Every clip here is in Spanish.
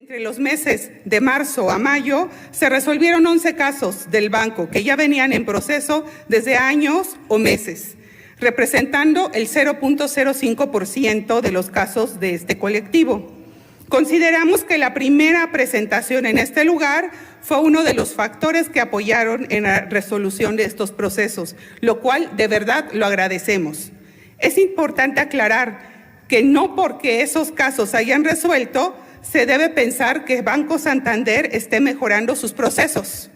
Entre los meses de marzo a mayo se resolvieron 11 casos del banco que ya venían en proceso desde años o meses, representando el 0.05% de los casos de este colectivo. Consideramos que la primera presentación en este lugar fue uno de los factores que apoyaron en la resolución de estos procesos, lo cual de verdad lo agradecemos. Es importante aclarar que no porque esos casos hayan resuelto, se debe pensar que Banco Santander esté mejorando sus procesos.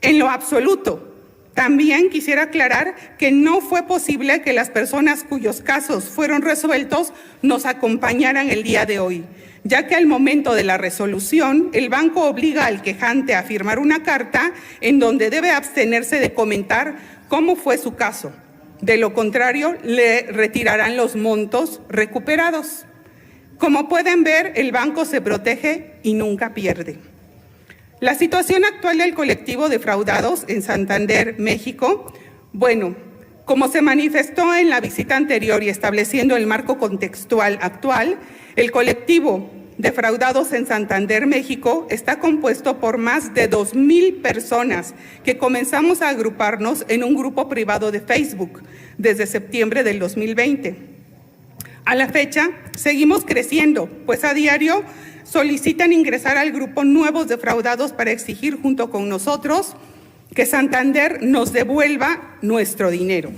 En lo absoluto. También quisiera aclarar que no fue posible que las personas cuyos casos fueron resueltos nos acompañaran el día de hoy, ya que al momento de la resolución, el banco obliga al quejante a firmar una carta en donde debe abstenerse de comentar cómo fue su caso. De lo contrario, le retirarán los montos recuperados. Como pueden ver, el banco se protege y nunca pierde. La situación actual del colectivo defraudados en Santander, México, como se manifestó en la visita anterior y estableciendo el marco contextual actual, el colectivo defraudados en Santander, México, está compuesto por más de 2,000 personas que comenzamos a agruparnos en un grupo privado de Facebook desde septiembre del 2020. A la fecha, seguimos creciendo, pues a diario solicitan ingresar al grupo nuevos defraudados para exigir junto con nosotros que Santander nos devuelva nuestro dinero.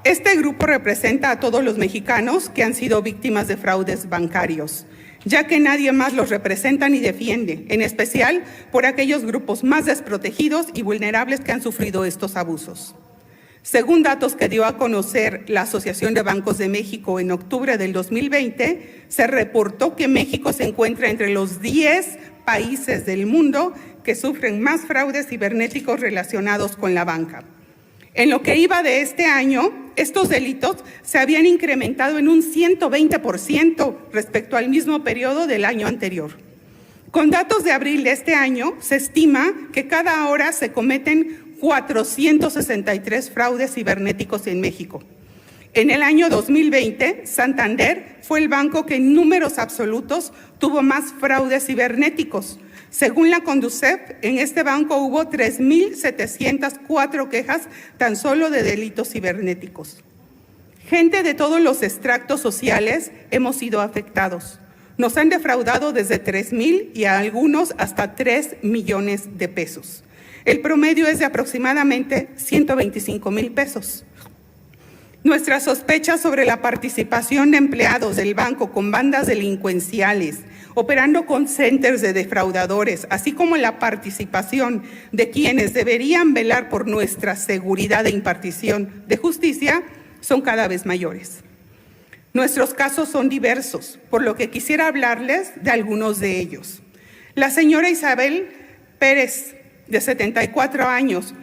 Este grupo representa a todos los mexicanos que han sido víctimas de fraudes bancarios, ya que nadie más los representa ni defiende, en especial por aquellos grupos más desprotegidos y vulnerables que han sufrido estos abusos. Según datos que dio a conocer la Asociación de Bancos de México en octubre del 2020, se reportó que México se encuentra entre los 10 países del mundo que sufren más fraudes cibernéticos relacionados con la banca. En lo que iba de este año, estos delitos se habían incrementado en un 120% respecto al mismo periodo del año anterior. Con datos de abril de este año, se estima que cada hora se cometen 463 fraudes cibernéticos en México. En el año 2020, Santander fue el banco que en números absolutos tuvo más fraudes cibernéticos. Según la Conducef, en este banco hubo 3,704 quejas tan solo de delitos cibernéticos. Gente de todos los estratos sociales hemos sido afectados. Nos han defraudado desde 3,000 y a algunos hasta 3 millones de pesos. El promedio es de aproximadamente 125,000 pesos. Nuestras sospechas sobre la participación de empleados del banco con bandas delincuenciales, operando con centers de defraudadores, así como la participación de quienes deberían velar por nuestra seguridad de impartición de justicia, son cada vez mayores. Nuestros casos son diversos, por lo que quisiera hablarles de algunos de ellos. La señora Isabel Pérez, de 74 años,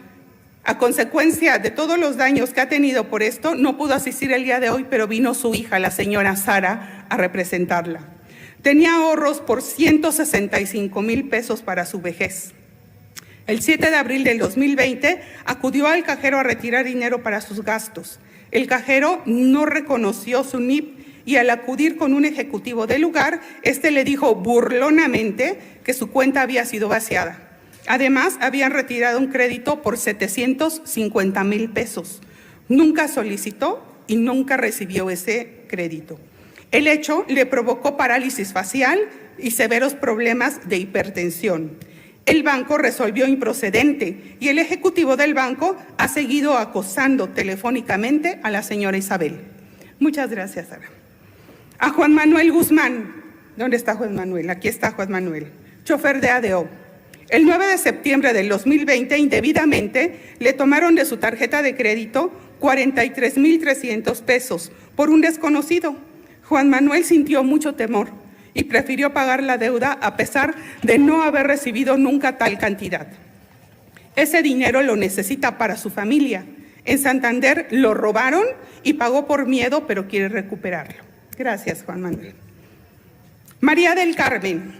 a consecuencia de todos los daños que ha tenido por esto, no pudo asistir el día de hoy, pero vino su hija, la señora Sara, a representarla. Tenía ahorros por 165,000 pesos para su vejez. El 7 de abril del 2020 acudió al cajero a retirar dinero para sus gastos. El cajero no reconoció su NIP y al acudir con un ejecutivo del lugar, este le dijo burlonamente que su cuenta había sido vaciada. Además, habían retirado un crédito por 750,000 pesos. Nunca solicitó y nunca recibió ese crédito. El hecho le provocó parálisis facial y severos problemas de hipertensión. El banco resolvió improcedente y el ejecutivo del banco ha seguido acosando telefónicamente a la señora Isabel. Muchas gracias, Sara. A Juan Manuel Guzmán. ¿Dónde está Juan Manuel? Aquí está Juan Manuel, chofer de ADO. El 9 de septiembre del 2020, indebidamente, le tomaron de su tarjeta de crédito 43,300 pesos por un desconocido. Juan Manuel sintió mucho temor y prefirió pagar la deuda a pesar de no haber recibido nunca tal cantidad. Ese dinero lo necesita para su familia. En Santander lo robaron y pagó por miedo, pero quiere recuperarlo. Gracias, Juan Manuel. María del Carmen.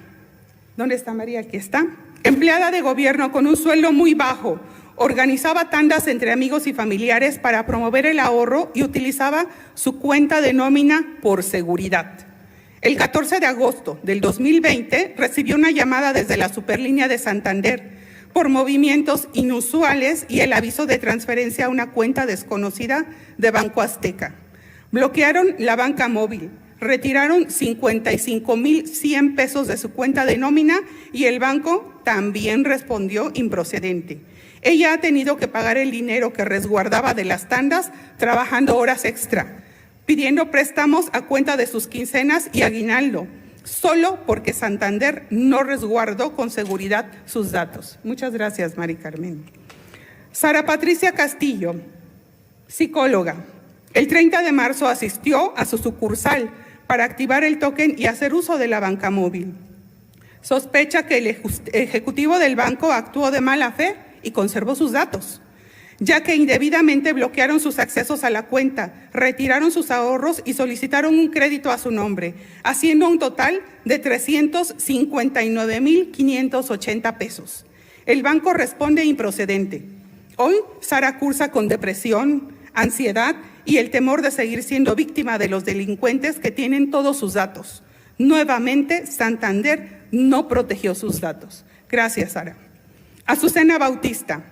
¿Dónde está María? Aquí está. Empleada de gobierno con un sueldo muy bajo, organizaba tandas entre amigos y familiares para promover el ahorro y utilizaba su cuenta de nómina por seguridad. El 14 de agosto del 2020 recibió una llamada desde la Superlínea de Santander por movimientos inusuales y el aviso de transferencia a una cuenta desconocida de Banco Azteca. Bloquearon la banca móvil, retiraron 55,100 pesos de su cuenta de nómina y el banco también respondió improcedente. Ella ha tenido que pagar el dinero que resguardaba de las tandas trabajando horas extra, pidiendo préstamos a cuenta de sus quincenas y aguinaldo, solo porque Santander no resguardó con seguridad sus datos. Muchas gracias, Mari Carmen. Sara Patricia Castillo, psicóloga. El 30 de marzo asistió a su sucursal para activar el token y hacer uso de la banca móvil. Sospecha que el ejecutivo del banco actuó de mala fe y conservó sus datos, ya que indebidamente bloquearon sus accesos a la cuenta, retiraron sus ahorros y solicitaron un crédito a su nombre, haciendo un total de 359,580 pesos. El banco responde improcedente. Hoy, Sara cursa con depresión, ansiedad y el temor de seguir siendo víctima de los delincuentes que tienen todos sus datos. Nuevamente, Santander no protegió sus datos. Gracias, Sara. Azucena Bautista,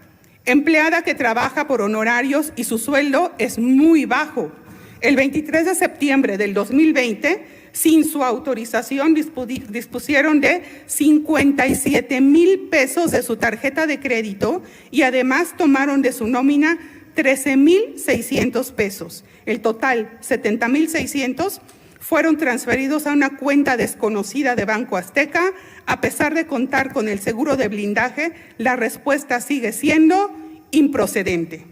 empleada que trabaja por honorarios y su sueldo es muy bajo. El 23 de septiembre del 2020, sin su autorización, dispusieron de 57,000 pesos de su tarjeta de crédito y además tomaron de su nómina 13,600 pesos. El total, 70,600, fueron transferidos a una cuenta desconocida de Banco Azteca. A pesar de contar con el seguro de blindaje, la respuesta sigue siendo improcedente.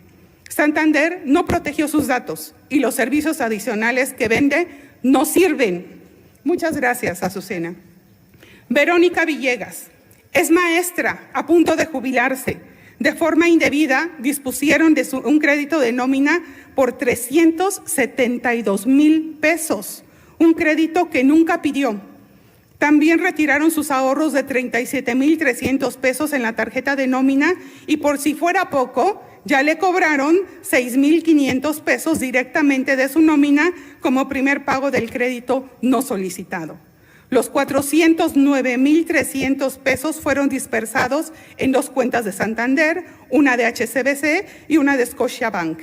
Santander no protegió sus datos y los servicios adicionales que vende no sirven. Muchas gracias, Azucena. Verónica Villegas, es maestra a punto de jubilarse. De forma indebida, dispusieron de un crédito de nómina por 372,000 pesos, un crédito que nunca pidió. También retiraron sus ahorros de 37,300 pesos en la tarjeta de nómina y por si fuera poco, ya le cobraron 6,500 pesos directamente de su nómina como primer pago del crédito no solicitado. Los 409,300 pesos fueron dispersados en dos cuentas de Santander, una de HSBC y una de Scotiabank.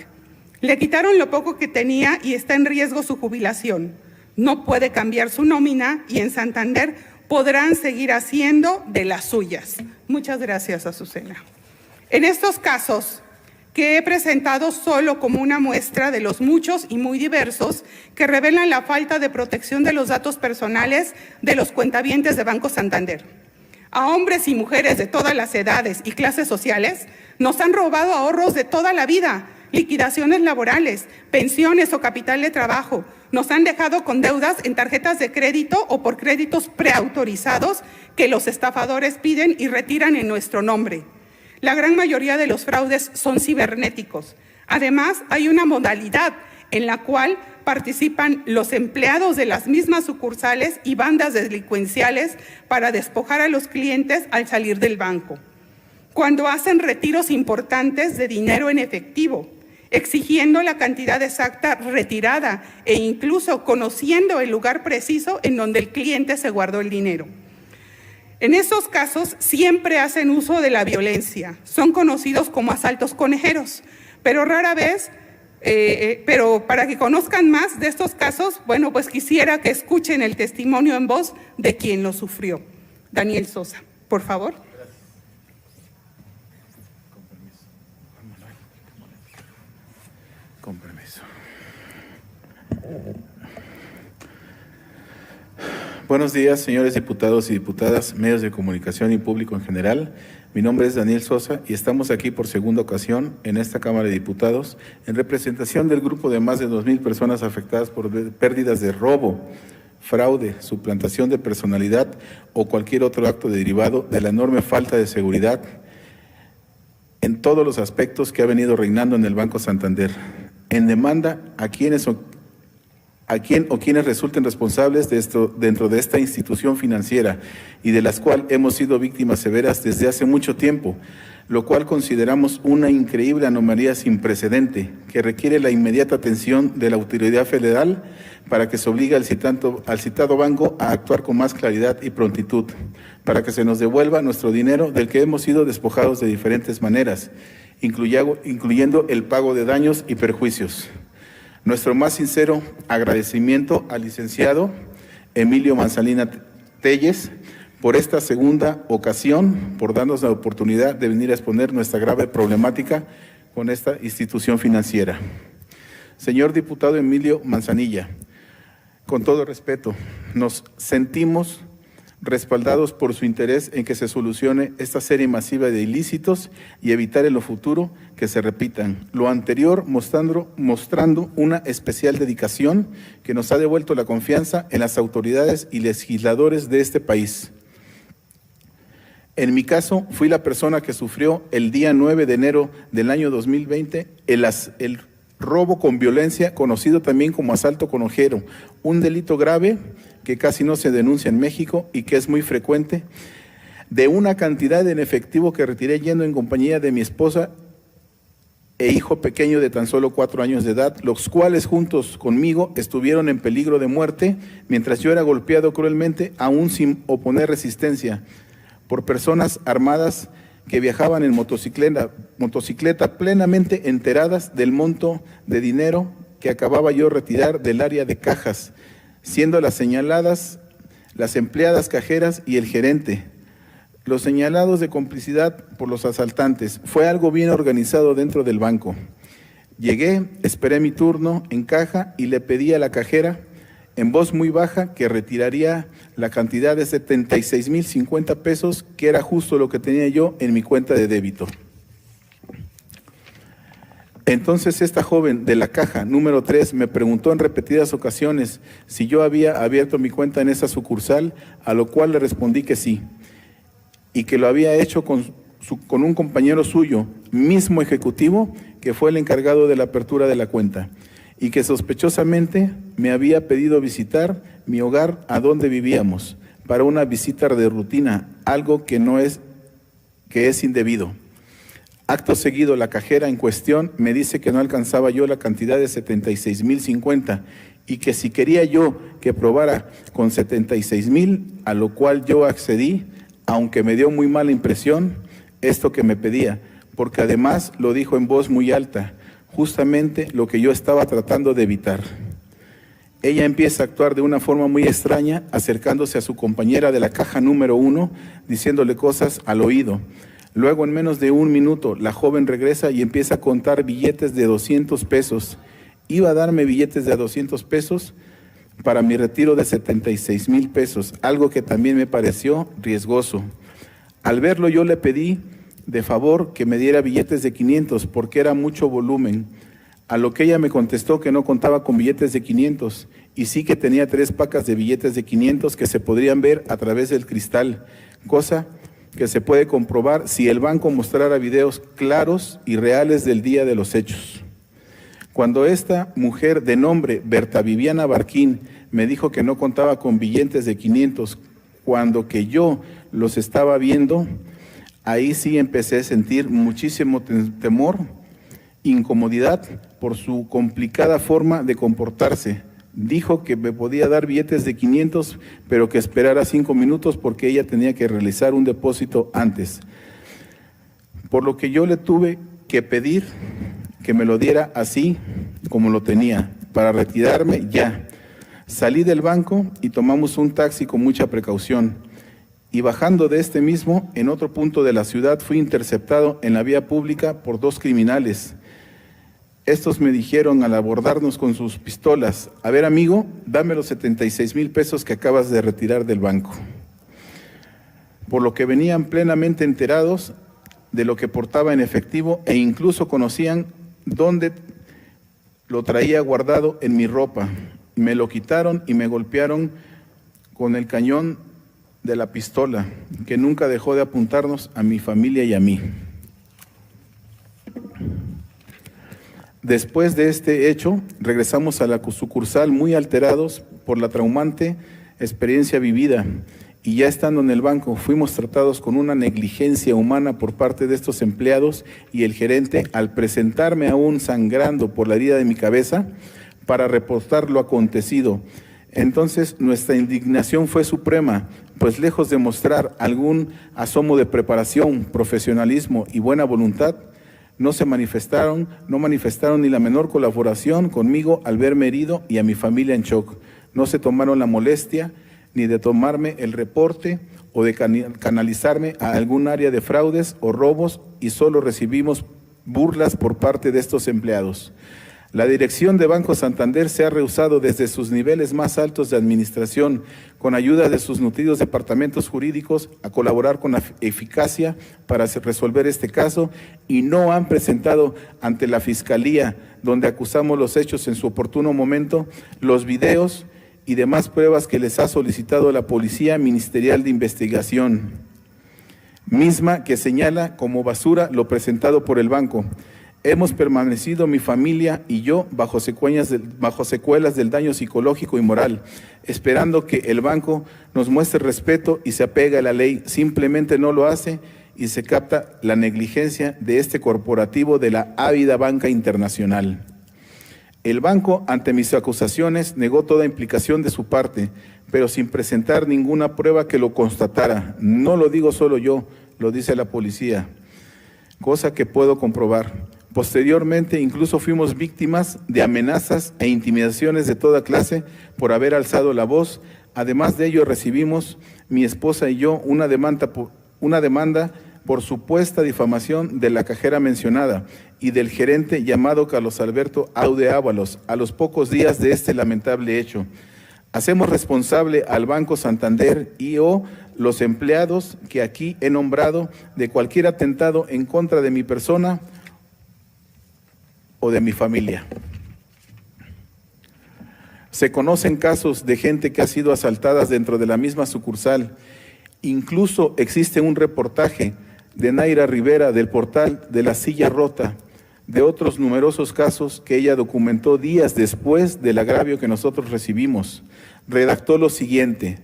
Le quitaron lo poco que tenía y está en riesgo su jubilación. No puede cambiar su nómina y en Santander podrán seguir haciendo de las suyas. Muchas gracias, Azucena. En estos casos, que he presentado solo como una muestra de los muchos y muy diversos que revelan la falta de protección de los datos personales de los cuentavientes de Banco Santander. A hombres y mujeres de todas las edades y clases sociales nos han robado ahorros de toda la vida, liquidaciones laborales, pensiones o capital de trabajo. Nos han dejado con deudas en tarjetas de crédito o por créditos preautorizados que los estafadores piden y retiran en nuestro nombre. La gran mayoría de los fraudes son cibernéticos. Además, hay una modalidad en la cual participan los empleados de las mismas sucursales y bandas delincuenciales para despojar a los clientes al salir del banco. Cuando hacen retiros importantes de dinero en efectivo, exigiendo la cantidad exacta retirada e incluso conociendo el lugar preciso en donde el cliente se guardó el dinero. En estos casos siempre hacen uso de la violencia, son conocidos como asaltos conejeros, pero rara vez, pero para que conozcan más de estos casos, bueno, pues quisiera que escuchen el testimonio en voz de quien lo sufrió. Daniel Sosa, por favor. Con permiso. Buenos días, señores diputados y diputadas, medios de comunicación y público en general. Mi nombre es Daniel Sosa y estamos aquí por segunda ocasión en esta Cámara de Diputados en representación del grupo de más de 2,000 personas afectadas por pérdidas de robo, fraude, suplantación de personalidad o cualquier otro acto derivado de la enorme falta de seguridad en todos los aspectos que ha venido reinando en el Banco Santander, en demanda a quien o quienes resulten responsables de esto dentro de esta institución financiera y de las cuales hemos sido víctimas severas desde hace mucho tiempo, lo cual consideramos una increíble anomalía sin precedente que requiere la inmediata atención de la autoridad federal para que se obligue al citado banco a actuar con más claridad y prontitud, para que se nos devuelva nuestro dinero del que hemos sido despojados de diferentes maneras, incluyendo el pago de daños y perjuicios. Nuestro más sincero agradecimiento al licenciado Emilio Manzanilla Telles por esta segunda ocasión, por darnos la oportunidad de venir a exponer nuestra grave problemática con esta institución financiera. Señor diputado Emilio Manzanilla, con todo respeto, nos sentimos respaldados por su interés en que se solucione esta serie masiva de ilícitos y evitar en lo futuro que se repitan. Lo anterior mostrando una especial dedicación que nos ha devuelto la confianza en las autoridades y legisladores de este país. En mi caso, fui la persona que sufrió el día 9 de enero del año 2020 el robo con violencia, conocido también como asalto con ojero, un delito grave que casi no se denuncia en México y que es muy frecuente, de una cantidad en efectivo que retiré yendo en compañía de mi esposa e hijo pequeño de tan solo 4 años de edad, los cuales juntos conmigo estuvieron en peligro de muerte mientras yo era golpeado cruelmente, aún sin oponer resistencia, por personas armadas que viajaban en motocicleta plenamente enteradas del monto de dinero que acababa yo de retirar del área de cajas, siendo las señaladas las empleadas cajeras y el gerente, los señalados de complicidad por los asaltantes. Fue algo bien organizado dentro del banco. Llegué, esperé mi turno en caja y le pedí a la cajera en voz muy baja que retiraría la cantidad de 76,050 pesos, que era justo lo que tenía yo en mi cuenta de débito. Entonces esta joven de la caja número 3 me preguntó en repetidas ocasiones si yo había abierto mi cuenta en esa sucursal, a lo cual le respondí que sí, y que lo había hecho con un compañero suyo, mismo ejecutivo, que fue el encargado de la apertura de la cuenta, y que sospechosamente me había pedido visitar mi hogar a donde vivíamos, para una visita de rutina, algo que es indebido. Acto seguido, la cajera en cuestión me dice que no alcanzaba yo la cantidad de 76,050 y que si quería yo que probara con 76,000, a lo cual yo accedí, aunque me dio muy mala impresión esto que me pedía, porque además lo dijo en voz muy alta, justamente lo que yo estaba tratando de evitar. Ella empieza a actuar de una forma muy extraña, acercándose a su compañera de la caja número 1, diciéndole cosas al oído. Luego, en menos de 1 minuto, la joven regresa y empieza a contar billetes de 200 pesos. Iba a darme billetes de 200 pesos para mi retiro de 76,000 pesos, algo que también me pareció riesgoso. Al verlo, yo le pedí de favor que me diera billetes de 500 porque era mucho volumen, a lo que ella me contestó que no contaba con billetes de 500 y sí que tenía 3 pacas de billetes de 500 que se podrían ver a través del cristal, cosa que se puede comprobar si el banco mostrara videos claros y reales del día de los hechos. Cuando esta mujer de nombre Berta Viviana Barquín me dijo que no contaba con billetes de 500 cuando que yo los estaba viendo, ahí sí empecé a sentir muchísimo temor, incomodidad por su complicada forma de comportarse. Dijo que me podía dar billetes de 500, pero que esperara 5 minutos porque ella tenía que realizar un depósito antes. Por lo que yo le tuve que pedir que me lo diera así como lo tenía, para retirarme ya. Salí del banco y tomamos un taxi con mucha precaución. Y bajando de este mismo, en otro punto de la ciudad, fui interceptado en la vía pública por 2 criminales. Estos me dijeron al abordarnos con sus pistolas: a ver, amigo, dame los 76,000 pesos que acabas de retirar del banco. Por lo que venían plenamente enterados de lo que portaba en efectivo e incluso conocían dónde lo traía guardado en mi ropa. Me lo quitaron y me golpearon con el cañón de la pistola, que nunca dejó de apuntarnos a mi familia y a mí. Después de este hecho, regresamos a la sucursal muy alterados por la traumante experiencia vivida, y ya estando en el banco fuimos tratados con una negligencia humana por parte de estos empleados y el gerente, al presentarme aún sangrando por la herida de mi cabeza, para reportar lo acontecido. Entonces, nuestra indignación fue suprema, pues lejos de mostrar algún asomo de preparación, profesionalismo y buena voluntad, no manifestaron ni la menor colaboración conmigo al verme herido y a mi familia en shock. No se tomaron la molestia ni de tomarme el reporte o de canalizarme a algún área de fraudes o robos, y solo recibimos burlas por parte de estos empleados. La dirección de Banco Santander se ha rehusado desde sus niveles más altos de administración, con ayuda de sus nutridos departamentos jurídicos, a colaborar con eficacia para resolver este caso, y no han presentado ante la Fiscalía, donde acusamos los hechos en su oportuno momento, los videos y demás pruebas que les ha solicitado la Policía Ministerial de Investigación, misma que señala como basura lo presentado por el banco. Hemos permanecido mi familia y yo bajo secuelas del daño psicológico y moral, esperando que el banco nos muestre respeto y se apegue a la ley. Simplemente no lo hace y se capta la negligencia de este corporativo de la ávida banca internacional. El banco, ante mis acusaciones, negó toda implicación de su parte, pero sin presentar ninguna prueba que lo constatara. No lo digo solo yo, lo dice la policía, cosa que puedo comprobar. Posteriormente, incluso fuimos víctimas de amenazas e intimidaciones de toda clase por haber alzado la voz. Además de ello, recibimos, mi esposa y yo, una demanda por supuesta difamación de la cajera mencionada y del gerente llamado Carlos Alberto Aude Ábalos, a los pocos días de este lamentable hecho. Hacemos responsable al Banco Santander y o los empleados que aquí he nombrado de cualquier atentado en contra de mi persona o de mi familia. Se conocen casos de gente que ha sido asaltada dentro de la misma sucursal. Incluso existe un reportaje de Naira Rivera del portal de La Silla Rota, de otros numerosos casos que ella documentó días después del agravio que nosotros recibimos. Redactó lo siguiente: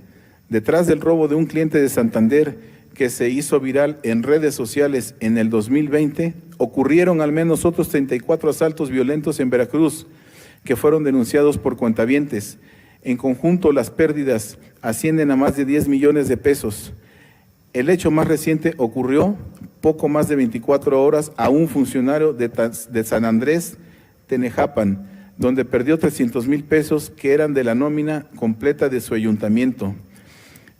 detrás del robo de un cliente de Santander que se hizo viral en redes sociales en el 2020, ocurrieron al menos otros 34 asaltos violentos en Veracruz, que fueron denunciados por cuentavientes. En conjunto, las pérdidas ascienden a más de 10 millones de pesos. El hecho más reciente ocurrió poco más de 24 horas a un funcionario de San Andrés, Tenejapan, donde perdió 300,000 pesos que eran de la nómina completa de su ayuntamiento.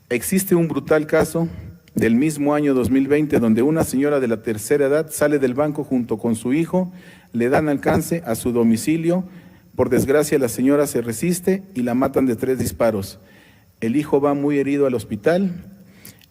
Existe un brutal caso del mismo año 2020, donde una señora de la tercera edad sale del banco junto con su hijo, le dan alcance a su domicilio. Por desgracia, la señora se resiste y la matan de 3 disparos. El hijo va muy herido al hospital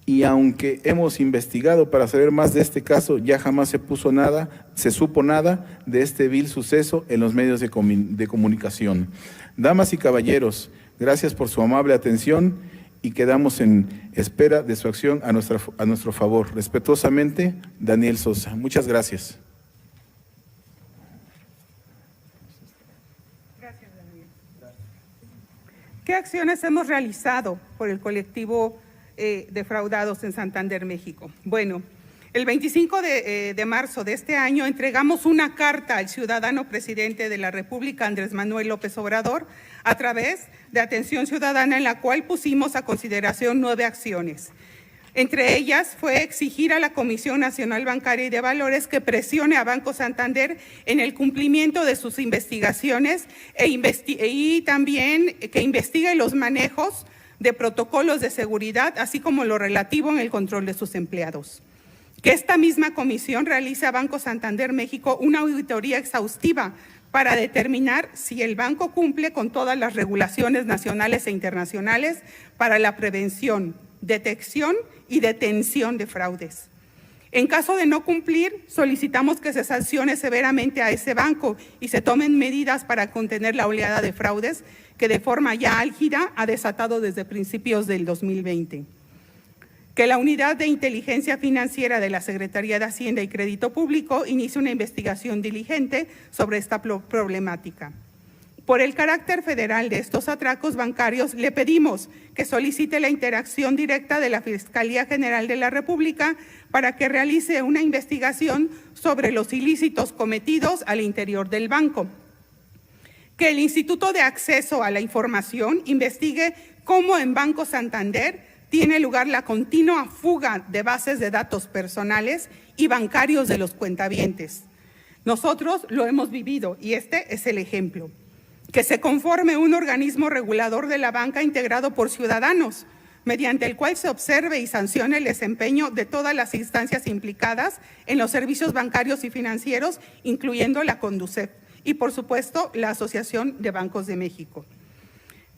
y aunque hemos investigado para saber más de este caso, ya jamás se supo nada de este vil suceso en los medios de comunicación. Damas y caballeros, gracias por su amable atención y quedamos en espera de su acción a nuestro favor. Respetuosamente, Daniel Sosa. Muchas gracias. Gracias, Daniel. ¿Qué acciones hemos realizado por el colectivo defraudados en Santander, México? Bueno, el 25 de marzo de este año entregamos una carta al ciudadano presidente de la República, Andrés Manuel López Obrador, a través de Atención Ciudadana, en la cual pusimos a consideración 9 acciones. Entre ellas fue exigir a la Comisión Nacional Bancaria y de Valores que presione a Banco Santander en el cumplimiento de sus investigaciones y también que investigue los manejos de protocolos de seguridad, así como lo relativo en el control de sus empleados. Que esta misma comisión realice a Banco Santander México una auditoría exhaustiva para determinar si el banco cumple con todas las regulaciones nacionales e internacionales para la prevención, detección y detención de fraudes. En caso de no cumplir, solicitamos que se sancione severamente a ese banco y se tomen medidas para contener la oleada de fraudes que de forma ya álgida ha desatado desde principios del 2020. Que la Unidad de Inteligencia Financiera de la Secretaría de Hacienda y Crédito Público inicie una investigación diligente sobre esta problemática. Por el carácter federal de estos atracos bancarios, le pedimos que solicite la interacción directa de la Fiscalía General de la República para que realice una investigación sobre los ilícitos cometidos al interior del banco. Que el Instituto de Acceso a la Información investigue cómo en Banco Santander tiene lugar la continua fuga de bases de datos personales y bancarios de los cuentavientes. Nosotros lo hemos vivido y este es el ejemplo. Que se conforme un organismo regulador de la banca integrado por ciudadanos, mediante el cual se observe y sancione el desempeño de todas las instancias implicadas en los servicios bancarios y financieros, incluyendo la Conducef y, por supuesto, la Asociación de Bancos de México.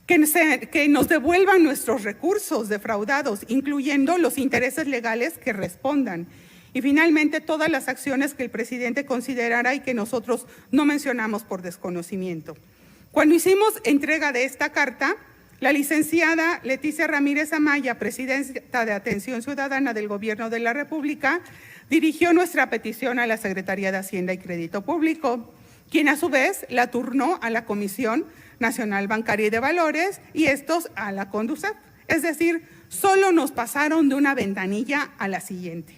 Que nos devuelvan nuestros recursos defraudados, incluyendo los intereses legales que respondan. Y finalmente, todas las acciones que el presidente considerara y que nosotros no mencionamos por desconocimiento. Cuando hicimos entrega de esta carta, la licenciada Leticia Ramírez Amaya, presidenta de Atención Ciudadana del Gobierno de la República, dirigió nuestra petición a la Secretaría de Hacienda y Crédito Público, quien a su vez la turnó a la Comisión Nacional Bancaria y de Valores y estos a la Conducef. Es decir, solo nos pasaron de una ventanilla a la siguiente.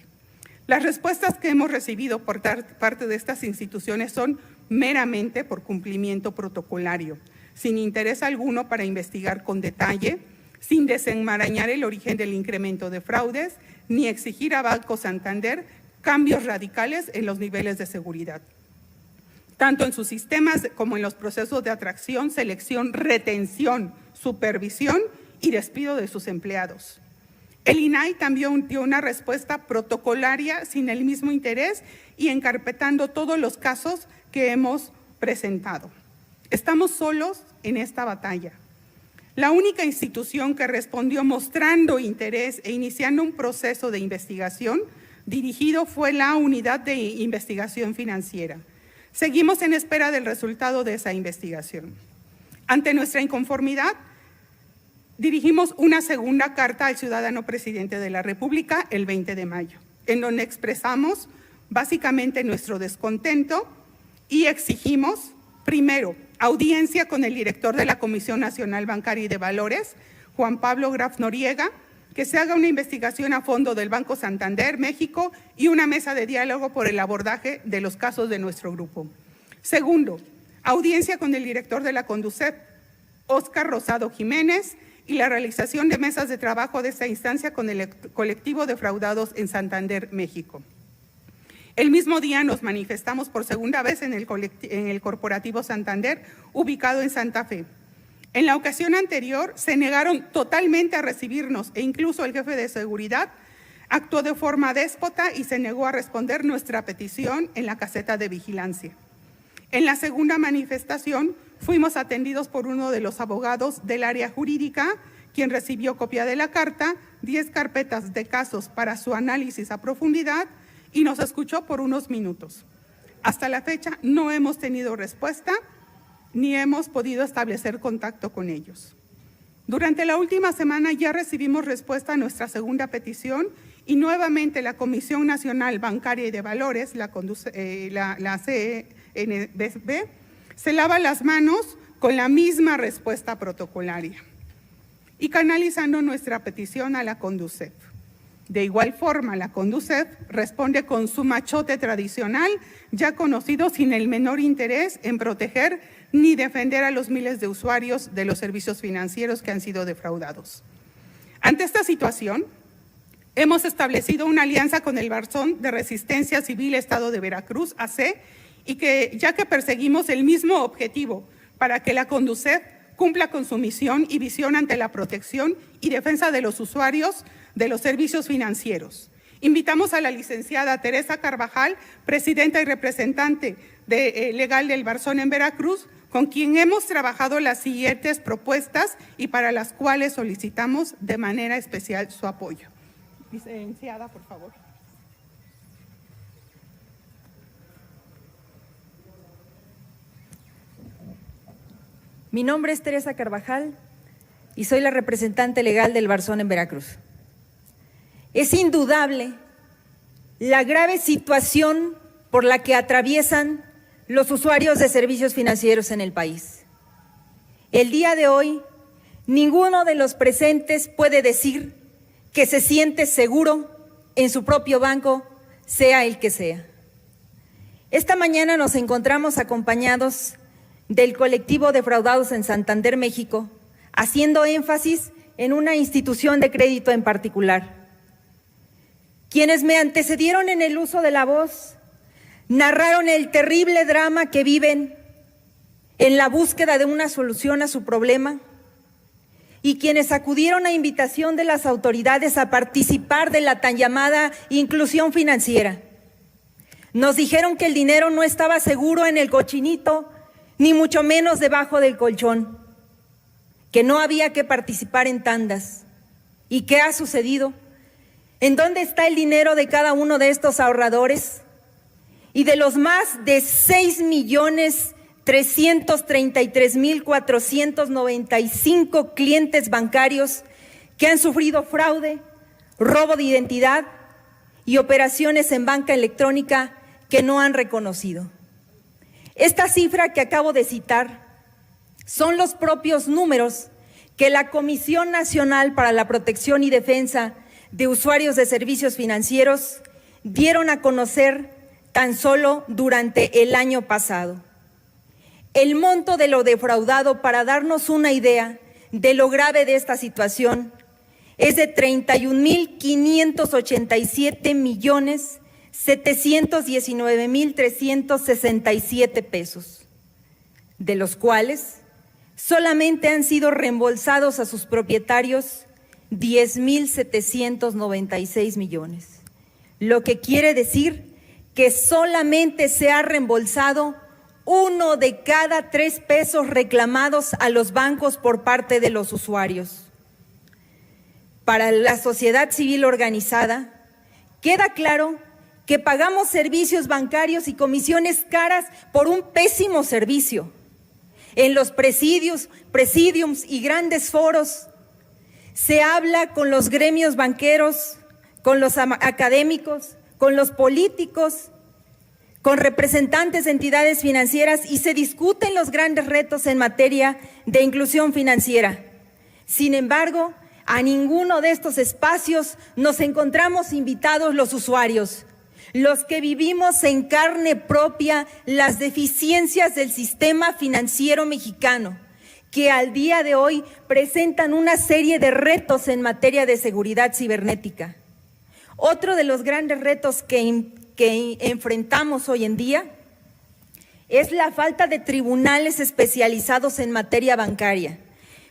Las respuestas que hemos recibido por parte de estas instituciones son meramente por cumplimiento protocolario, sin interés alguno para investigar con detalle, sin desenmarañar el origen del incremento de fraudes, ni exigir a Banco Santander cambios radicales en los niveles de seguridad, tanto en sus sistemas como en los procesos de atracción, selección, retención, supervisión y despido de sus empleados. El INAI también dio una respuesta protocolaria sin el mismo interés y encarpetando todos los casos que hemos presentado. Estamos solos en esta batalla. La única institución que respondió mostrando interés e iniciando un proceso de investigación dirigido fue la Unidad de Investigación Financiera. Seguimos en espera del resultado de esa investigación. Ante nuestra inconformidad, dirigimos una segunda carta al ciudadano presidente de la República el 20 de mayo, en donde expresamos básicamente nuestro descontento y exigimos, primero, audiencia con el director de la Comisión Nacional Bancaria y de Valores, Juan Pablo Graf Noriega, que se haga una investigación a fondo del Banco Santander, México, y una mesa de diálogo por el abordaje de los casos de nuestro grupo. Segundo, audiencia con el director de la Conducef, Óscar Rosado Jiménez, y la realización de mesas de trabajo de esta instancia con el colectivo Defraudados en Santander, México. El mismo día nos manifestamos por segunda vez en el Corporativo Santander, ubicado en Santa Fe. En la ocasión anterior se negaron totalmente a recibirnos e incluso el jefe de seguridad actuó de forma déspota y se negó a responder nuestra petición en la caseta de vigilancia. En la segunda manifestación fuimos atendidos por uno de los abogados del área jurídica, quien recibió copia de la carta, 10 carpetas de casos para su análisis a profundidad y nos escuchó por unos minutos. Hasta la fecha no hemos tenido respuesta ni hemos podido establecer contacto con ellos. Durante la última semana ya recibimos respuesta a nuestra segunda petición y nuevamente la Comisión Nacional Bancaria y de Valores, la CNBV, se lava las manos con la misma respuesta protocolaria y canalizando nuestra petición a la Conducef. De igual forma, la Conducef responde con su machote tradicional, ya conocido, sin el menor interés en proteger ni defender a los miles de usuarios de los servicios financieros que han sido defraudados. Ante esta situación, hemos establecido una alianza con el Barzón de Resistencia Civil Estado de Veracruz, AC, y que ya que perseguimos el mismo objetivo para que la Conducef cumpla con su misión y visión ante la protección y defensa de los usuarios de los servicios financieros. Invitamos a la licenciada Teresa Carvajal, presidenta y representante legal del Barzón en Veracruz, con quien hemos trabajado las siguientes propuestas y para las cuales solicitamos de manera especial su apoyo. Licenciada, por favor. Mi nombre es Teresa Carvajal y soy la representante legal del Barzón en Veracruz. Es indudable la grave situación por la que atraviesan los usuarios de servicios financieros en el país. El día de hoy, ninguno de los presentes puede decir que se siente seguro en su propio banco, sea el que sea. Esta mañana nos encontramos acompañados del colectivo Defraudados en Santander, México, haciendo énfasis en una institución de crédito en particular. Quienes me antecedieron en el uso de la voz narraron el terrible drama que viven en la búsqueda de una solución a su problema, y quienes acudieron a invitación de las autoridades a participar de la tan llamada inclusión financiera. Nos dijeron que el dinero no estaba seguro en el cochinito, ni mucho menos debajo del colchón, que no había que participar en tandas. ¿Y qué ha sucedido? ¿En dónde está el dinero de cada uno de estos ahorradores? Y de los más de 6.333.495 clientes bancarios que han sufrido fraude, robo de identidad y operaciones en banca electrónica que no han reconocido. Esta cifra que acabo de citar son los propios números que la Comisión Nacional para la Protección y Defensa de Usuarios de Servicios Financieros dieron a conocer tan solo durante el año pasado. El monto de lo defraudado, para darnos una idea de lo grave de esta situación, es de 31.587.719.367 pesos, de los cuales solamente han sido reembolsados a sus propietarios 10.796 millones, lo que quiere decir que solamente se ha reembolsado 1 de cada 3 pesos reclamados a los bancos por parte de los usuarios. Para la sociedad civil organizada, queda claro que pagamos servicios bancarios y comisiones caras por un pésimo servicio. En los presidiums y grandes foros se habla con los gremios banqueros, con los académicos, con los políticos, con representantes de entidades financieras, y se discuten los grandes retos en materia de inclusión financiera. Sin embargo, a ninguno de estos espacios nos encontramos invitados los usuarios, los que vivimos en carne propia las deficiencias del sistema financiero mexicano, que al día de hoy presentan una serie de retos en materia de seguridad cibernética. Otro de los grandes retos que enfrentamos hoy en día es la falta de tribunales especializados en materia bancaria,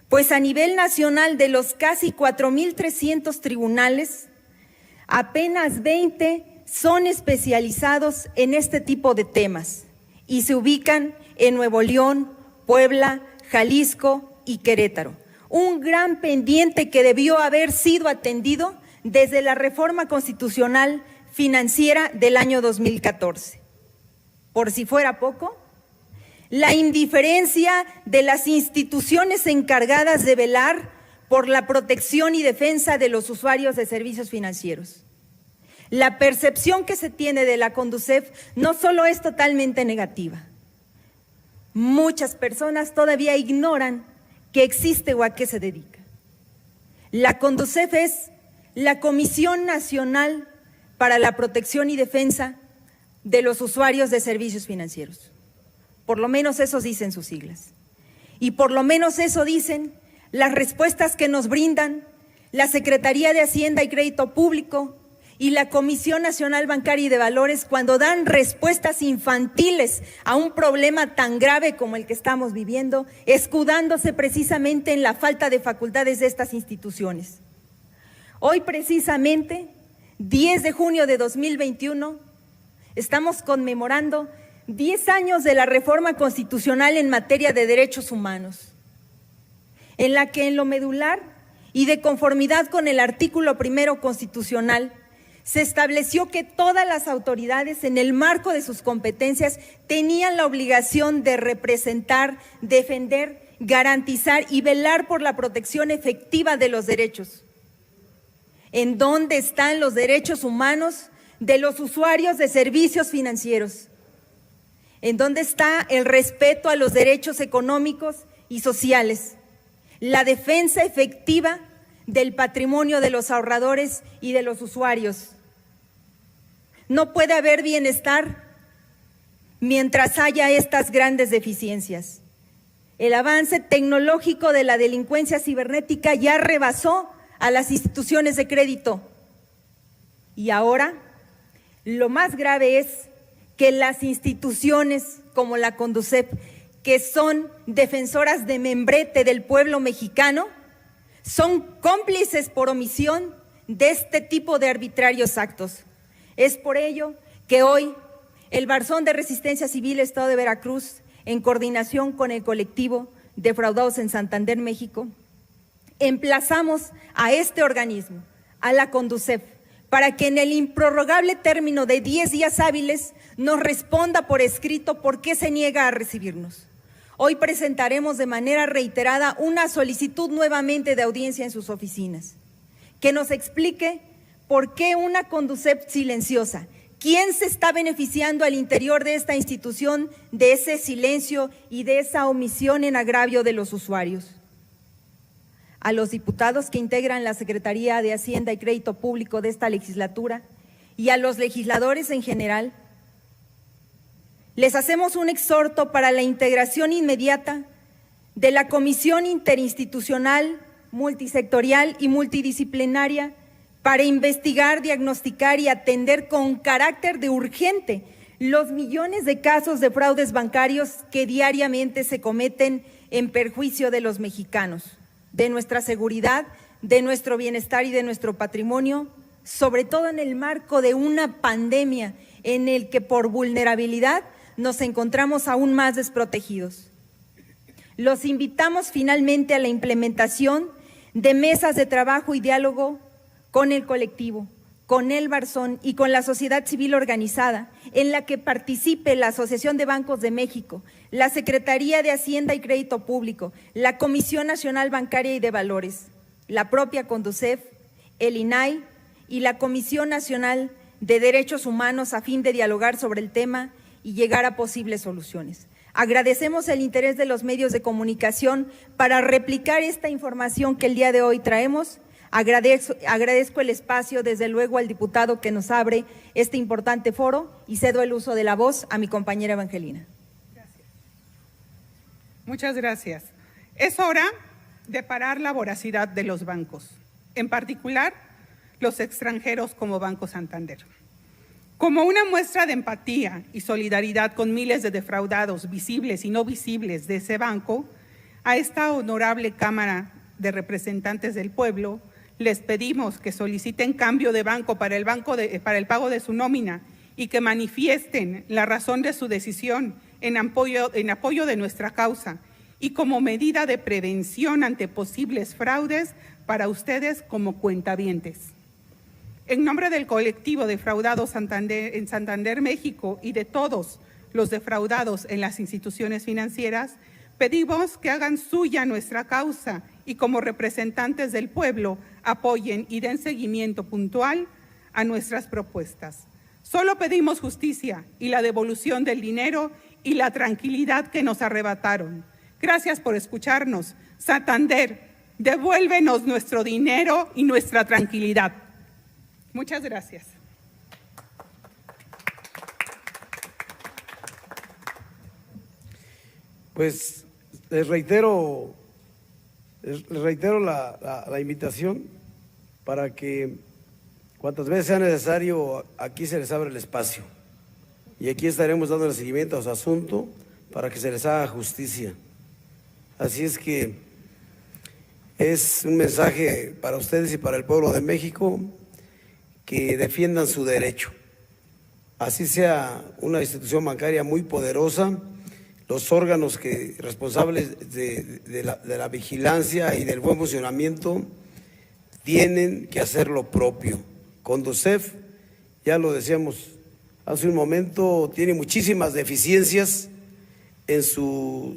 pues a nivel nacional, de los casi 4.300 tribunales, apenas 20 son especializados en este tipo de temas y se ubican en Nuevo León, Puebla, Jalisco y Querétaro. Un gran pendiente que debió haber sido atendido desde la reforma constitucional financiera del año 2014. Por si fuera poco, la indiferencia de las instituciones encargadas de velar por la protección y defensa de los usuarios de servicios financieros. La percepción que se tiene de la Conducef no solo es totalmente negativa. Muchas personas todavía ignoran que existe o a qué se dedica. La Conducef es la Comisión Nacional para la Protección y Defensa de los Usuarios de Servicios Financieros. Por lo menos eso dicen sus siglas. Y por lo menos eso dicen las respuestas que nos brindan la Secretaría de Hacienda y Crédito Público y la Comisión Nacional Bancaria y de Valores, cuando dan respuestas infantiles a un problema tan grave como el que estamos viviendo, escudándose precisamente en la falta de facultades de estas instituciones. Hoy precisamente, 10 de junio de 2021, estamos conmemorando 10 años de la reforma constitucional en materia de derechos humanos, en la que en lo medular y de conformidad con el artículo 1 constitucional, se estableció que todas las autoridades, en el marco de sus competencias, tenían la obligación de representar, defender, garantizar y velar por la protección efectiva de los derechos. ¿En dónde están los derechos humanos de los usuarios de servicios financieros? ¿En dónde está el respeto a los derechos económicos y sociales? La defensa efectiva del patrimonio de los ahorradores y de los usuarios. No puede haber bienestar mientras haya estas grandes deficiencias. El avance tecnológico de la delincuencia cibernética ya rebasó a las instituciones de crédito. Y ahora, lo más grave es que las instituciones como la CONDUCEF, que son defensoras de membrete del pueblo mexicano, son cómplices por omisión de este tipo de arbitrarios actos. Es por ello que hoy el Barzón de Resistencia Civil Estado de Veracruz, en coordinación con el colectivo Defraudados en Santander, México, emplazamos a este organismo, a la CONDUCEF, para que en el improrrogable término de 10 días hábiles nos responda por escrito por qué se niega a recibirnos. Hoy presentaremos de manera reiterada una solicitud nuevamente de audiencia en sus oficinas, que nos explique por qué una CONDUCEF silenciosa. ¿Quién se está beneficiando al interior de esta institución de ese silencio y de esa omisión en agravio de los usuarios? A los diputados que integran la Secretaría de Hacienda y Crédito Público de esta legislatura y a los legisladores en general, les hacemos un exhorto para la integración inmediata de la Comisión Interinstitucional, Multisectorial y Multidisciplinaria para investigar, diagnosticar y atender con carácter de urgente los millones de casos de fraudes bancarios que diariamente se cometen en perjuicio de los mexicanos, de nuestra seguridad, de nuestro bienestar y de nuestro patrimonio, sobre todo en el marco de una pandemia en el que por vulnerabilidad nos encontramos aún más desprotegidos. Los invitamos finalmente a la implementación de mesas de trabajo y diálogo con el colectivo, con el Barzón y con la sociedad civil organizada, en la que participe la Asociación de Bancos de México, la Secretaría de Hacienda y Crédito Público, la Comisión Nacional Bancaria y de Valores, la propia CONDUCEF, el INAI y la Comisión Nacional de Derechos Humanos a fin de dialogar sobre el tema y llegar a posibles soluciones. Agradecemos el interés de los medios de comunicación para replicar esta información que el día de hoy traemos. Agradezco el espacio, desde luego, al diputado que nos abre este importante foro y cedo el uso de la voz a mi compañera Evangelina. Gracias. Muchas gracias. Es hora de parar la voracidad de los bancos, en particular los extranjeros como Banco Santander. Como una muestra de empatía y solidaridad con miles de defraudados visibles y no visibles de ese banco, a esta honorable Cámara de Representantes del Pueblo les pedimos que soliciten cambio de banco para el pago de su nómina y que manifiesten la razón de su decisión en apoyo de nuestra causa y como medida de prevención ante posibles fraudes para ustedes como cuentavientes. En nombre del colectivo Defraudados en Santander, México, y de todos los defraudados en las instituciones financieras, pedimos que hagan suya nuestra causa y como representantes del pueblo apoyen y den seguimiento puntual a nuestras propuestas. Solo pedimos justicia y la devolución del dinero y la tranquilidad que nos arrebataron. Gracias por escucharnos. Santander, devuélvenos nuestro dinero y nuestra tranquilidad. Muchas gracias. Pues les reitero la invitación para que cuantas veces sea necesario, aquí se les abre el espacio y aquí estaremos dando seguimiento a su asunto para que se les haga justicia. Así es que es un mensaje para ustedes y para el pueblo de México, que defiendan su derecho. Así sea una institución bancaria muy poderosa, los órganos responsables de la vigilancia y del buen funcionamiento tienen que hacer lo propio. CONDUCEF, ya lo decíamos hace un momento, tiene muchísimas deficiencias en sus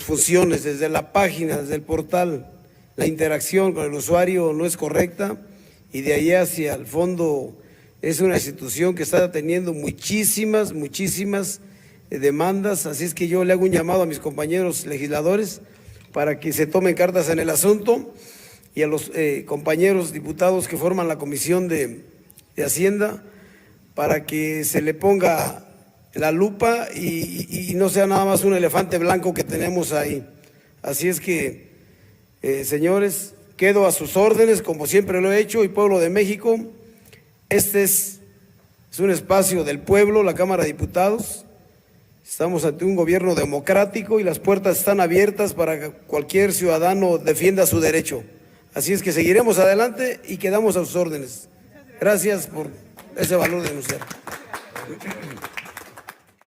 funciones, desde la página, desde el portal. La interacción con el usuario no es correcta y de ahí hacia el fondo es una institución que está teniendo muchísimas demandas, así es que yo le hago un llamado a mis compañeros legisladores para que se tomen cartas en el asunto y a los compañeros diputados que forman la Comisión de Hacienda para que se le ponga la lupa y no sea nada más un elefante blanco que tenemos ahí. Así es que, señores, quedo a sus órdenes, como siempre lo he hecho, y pueblo de México, este es un espacio del pueblo, la Cámara de Diputados. Estamos ante un gobierno democrático y las puertas están abiertas para que cualquier ciudadano defienda su derecho. Así es que seguiremos adelante y quedamos a sus órdenes. Gracias por ese valor de denunciar.